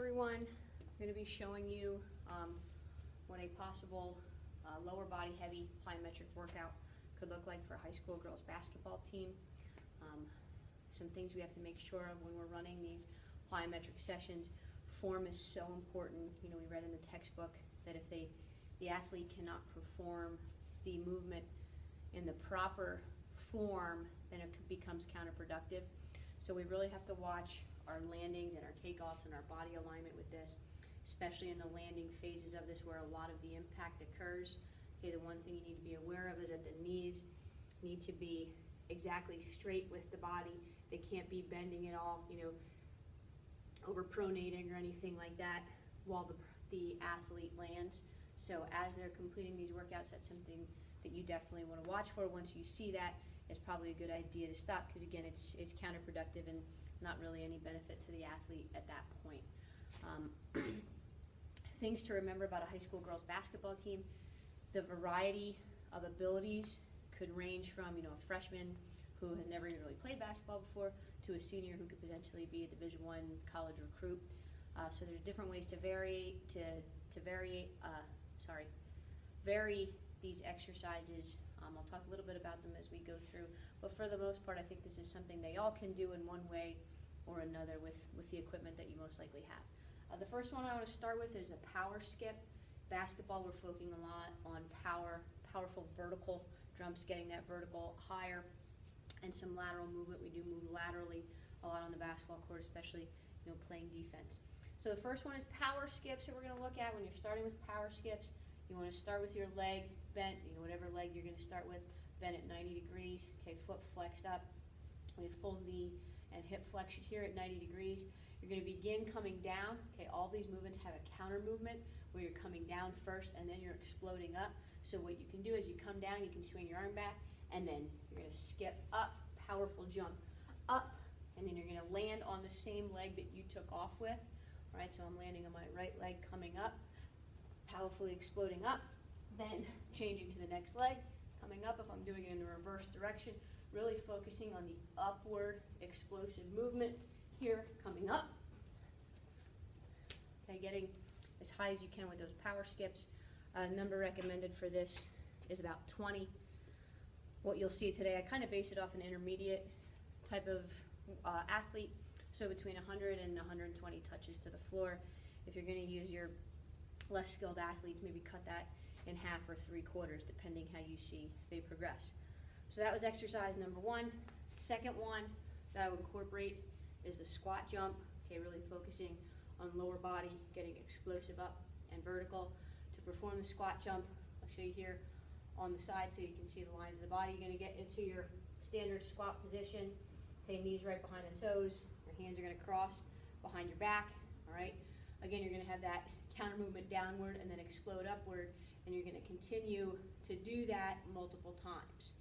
everyone. I'm going to be showing you what a possible lower body heavy plyometric workout could look like for a high school girls basketball team. Some things we have to make sure of when we're running these plyometric sessions. Form is so important. You know, we read in the textbook that if the athlete cannot perform the movement in the proper form, then it becomes counterproductive. So we really have to watch our landings and our takeoffs and our body alignment with this, especially in the landing phases of this where a lot of the impact occurs. Okay, the one thing you need to be aware of is that the knees need to be exactly straight with the body. They can't be bending at all, you know, overpronating or anything like that while the athlete lands. So as they're completing these workouts, that's something that you definitely want to watch for. Once you see that, it's probably a good idea to stop, because again, it's counterproductive and not really any benefit to the athlete at that point. Things to remember about a high school girls basketball team: the variety of abilities could range from, you know, a freshman who has never even really played basketball before to a senior who could potentially be a Division I college recruit. So there's different ways to vary these exercises. I'll talk a little bit about them as we go through, but for the most part, I think this is something they all can do in one way or another with the equipment that you most likely have. The first one I want to start with is a power skip. Basketball, we're focusing a lot on powerful vertical jumps, getting that vertical higher, and some lateral movement. We do move laterally a lot on the basketball court, especially, you know, playing defense. So the first one is power skips that we're going to look at. When you're starting with power skips, you want to start with your leg bent, you know, whatever leg you're going to start with, bent at 90 degrees. Okay, foot flexed up. We have full knee and hip flexion here at 90 degrees. You're going to begin coming down. Okay, all these movements have a counter movement where you're coming down first and then you're exploding up. So what you can do is you come down, you can swing your arm back, and then you're going to skip up, powerful jump up, and then you're going to land on the same leg that you took off with. All right, so I'm landing on my right leg, coming up, powerfully exploding up, then changing to the next leg, coming up. If I'm doing it in the reverse direction, really focusing on the upward explosive movement here, coming up. Okay, getting as high as you can with those power skips. Number recommended for this is about 20. What you'll see today, I kind of base it off an intermediate type of athlete, so between 100 and 120 touches to the floor. If you're going to use your less skilled athletes, maybe cut that in half or 3/4, depending how you see they progress. So that was exercise number one. Second one that I would incorporate is the squat jump. Okay, really focusing on lower body, getting explosive up and vertical. To perform the squat jump, I'll show you here on the side so you can see the lines of the body. You're going to get into your standard squat position. Okay, knees right behind the toes. Your hands are going to cross behind your back. All right. Again, you're going to have that counter movement downward and then explode upward, and you're going to continue to do that multiple times.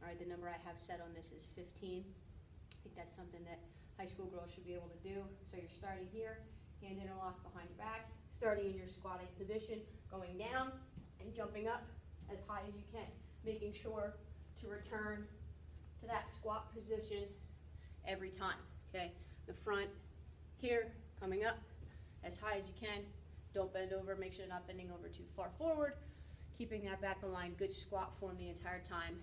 All right, the number I have set on this is 15. I think that's something that high school girls should be able to do. So you're starting here, hands interlocked behind your back, starting in your squatting position, going down and jumping up as high as you can, making sure to return to that squat position every time. Okay, the front here, coming up as high as you can. Don't bend over, make sure you're not bending over too far forward, keeping that back in line, good squat form the entire time,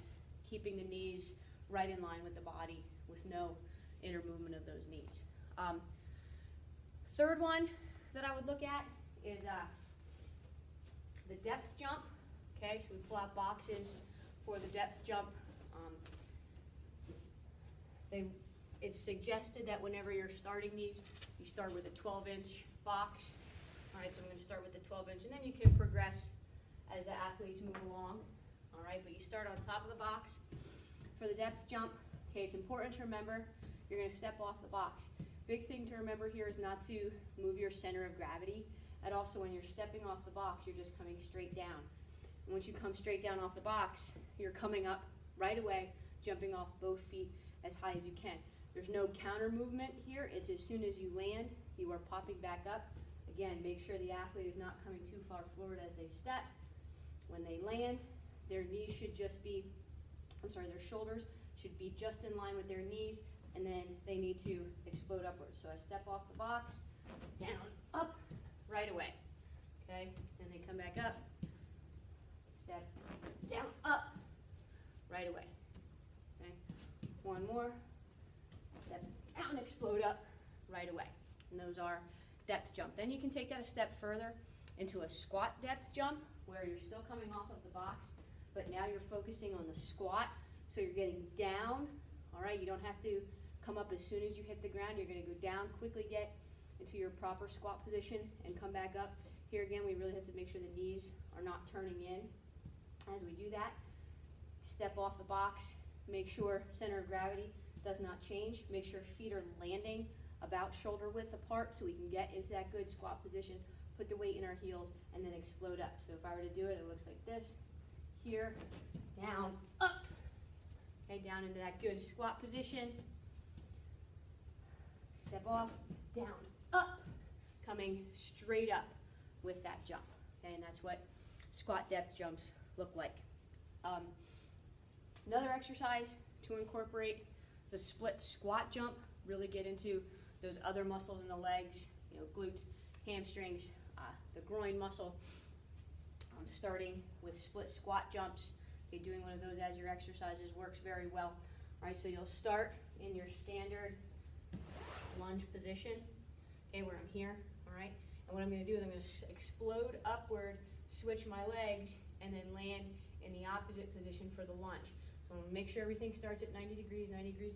keeping the knees right in line with the body with no inner movement of those knees. Third one that I would look at is the depth jump. Okay, so we pull out boxes for the depth jump. It's suggested that whenever you're starting these, you start with a 12-inch box. All right, so I'm going to start with the 12-inch, and then you can progress as the athletes move along. All right, but you start on top of the box for the depth jump. Okay, it's important to remember you're going to step off the box. Big thing to remember here is not to move your center of gravity. And also, when you're stepping off the box, you're just coming straight down. And once you come straight down off the box, you're coming up right away, jumping off both feet as high as you can. There's no counter movement here. It's as soon as you land, you are popping back up. Again, make sure the athlete is not coming too far forward as they step. When they land, their knees should just be, their shoulders should be just in line with their knees, and then they need to explode upwards. So I step off the box, down, up, right away. Okay, then they come back up, step, down, up, right away. Okay, one more, step down, explode up, right away. And those are depth jump. Then you can take that a step further into a squat depth jump, where you're still coming off of the box, but now you're focusing on the squat, so you're getting down. All right, you don't have to come up as soon as you hit the ground. You're going to go down, quickly get into your proper squat position, and come back up. Here again, we really have to make sure the knees are not turning in as we do that. Step off the box, make sure center of gravity does not change. Make sure feet are landing about shoulder width apart so we can get into that good squat position. Put the weight in our heels and then explode up. So if I were to do it, it looks like this. Here, down, up. Okay, down into that good squat position. Step off, down, up. Coming straight up with that jump. Okay, and that's what squat depth jumps look like. Another exercise to incorporate is a split squat jump. Really get into those other muscles in the legs, glutes, hamstrings, the groin muscle. Starting with split squat jumps. Okay, doing one of those as your exercises works very well. All right, so you'll start in your standard lunge position, okay, where I'm here, all right? And what I'm going to do is I'm going to explode upward, switch my legs, and then land in the opposite position for the lunge. So I'm going to make sure everything starts at 90 degrees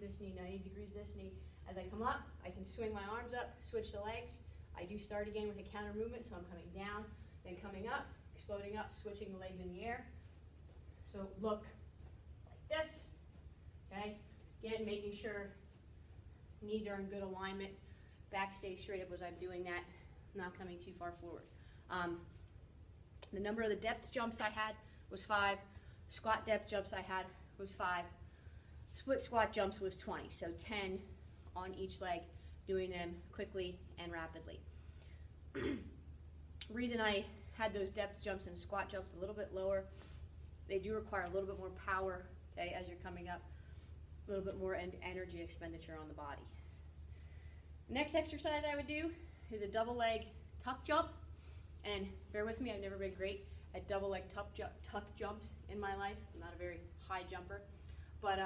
this knee, 90 degrees this knee. As I come up, I can swing my arms up, switch the legs. I do start again with a counter movement, so I'm coming down, then coming up, exploding up, switching the legs in the air. So look like this, okay? Again, making sure knees are in good alignment, back stays straight up as I'm doing that, not coming too far forward. The number of the depth jumps I had was 5. Squat depth jumps I had was 5. Split squat jumps was 20, so 10 on each leg, doing them quickly and rapidly. Reason I had those depth jumps and squat jumps a little bit lower, they do require a little bit more power, okay, as you're coming up, a little bit more energy expenditure on the body. Next exercise I would do is a double leg tuck jump, and bear with me, I've never been great at double leg tuck jumps in my life. I'm not a very high jumper, but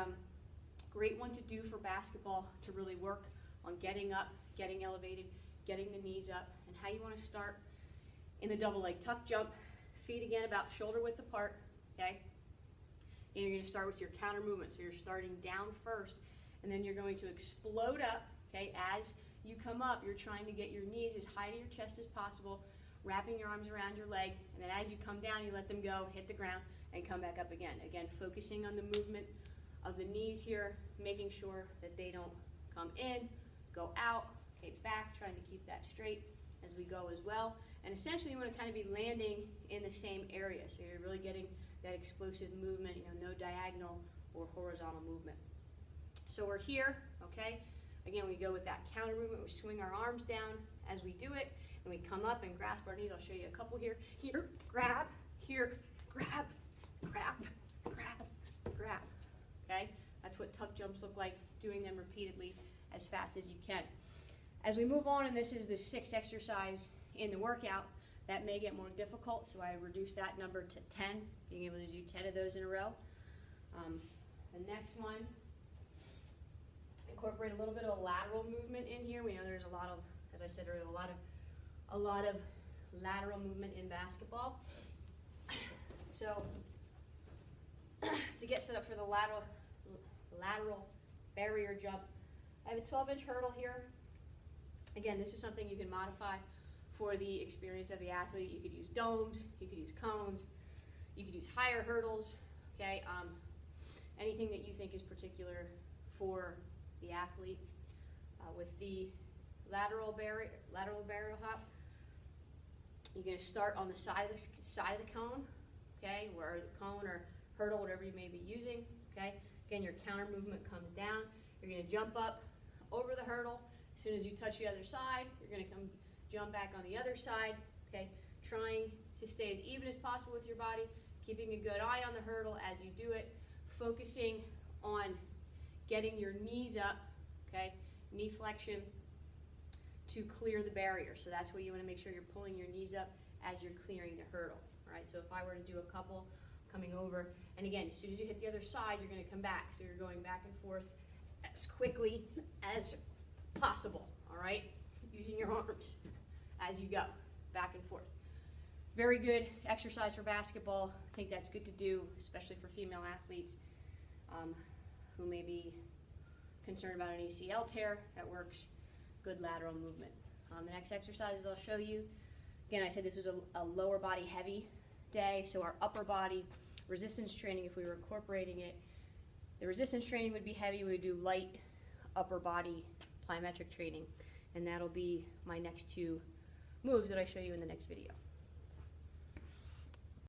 great one to do for basketball to really work on getting up, getting elevated, getting the knees up. And how you want to start in the double leg tuck jump, feet again about shoulder width apart, okay? And you're going to start with your counter movement. So you're starting down first, and then you're going to explode up, okay? As you come up, you're trying to get your knees as high to your chest as possible, wrapping your arms around your leg, and then as you come down, you let them go, hit the ground, and come back up again. Again, focusing on the movement of the knees here, making sure that they don't come in, go out, okay, back, trying to keep that straight as we go as well. And essentially you want to kind of be landing in the same area, so you're really getting that explosive movement, no diagonal or horizontal movement. So we're here, okay? Again, we go with that counter movement. We swing our arms down as we do it, and we come up and grasp our knees. I'll show you a couple here. Here, grab, here, grab, grab, grab, grab, okay? That's what tuck jumps look like, doing them repeatedly as fast as you can. As we move on, and this is the 6th exercise in the workout, that may get more difficult, so I reduced that number to 10, being able to do 10 of those in a row. The next one, incorporate a little bit of a lateral movement in here. We know there's a lot of, as I said earlier, a lot of lateral movement in basketball. So to get set up for the lateral barrier jump, I have a 12-inch hurdle here. Again, this is something you can modify for the experience of the athlete. You could use domes, you could use cones, you could use higher hurdles, okay? Anything that you think is particular for the athlete. With the lateral barrier hop, you're going to start on the side of the cone, okay, or the cone or hurdle, whatever you may be using, okay? Again, your counter movement comes down. You're going to jump up over the hurdle. As soon as you touch the other side, you're going to jump back on the other side, okay? Trying to stay as even as possible with your body, keeping a good eye on the hurdle as you do it, focusing on getting your knees up, okay? Knee flexion, to clear the barrier. So that's where you want to make sure you're pulling your knees up as you're clearing the hurdle. All right, so if I were to do a couple coming over, and again, as soon as you hit the other side, you're going to come back. So you're going back and forth as quickly as possible, all right? Using your arms as you go, back and forth. Very good exercise for basketball. I think that's good to do, especially for female athletes who may be concerned about an ACL tear. That works. Good lateral movement. The next exercises I'll show you. Again, I said this was a lower body heavy day, so our upper body resistance training, if we were incorporating it, the resistance training would be heavy. We would do light upper body plyometric training, and that'll be my next two moves that I show you in the next video.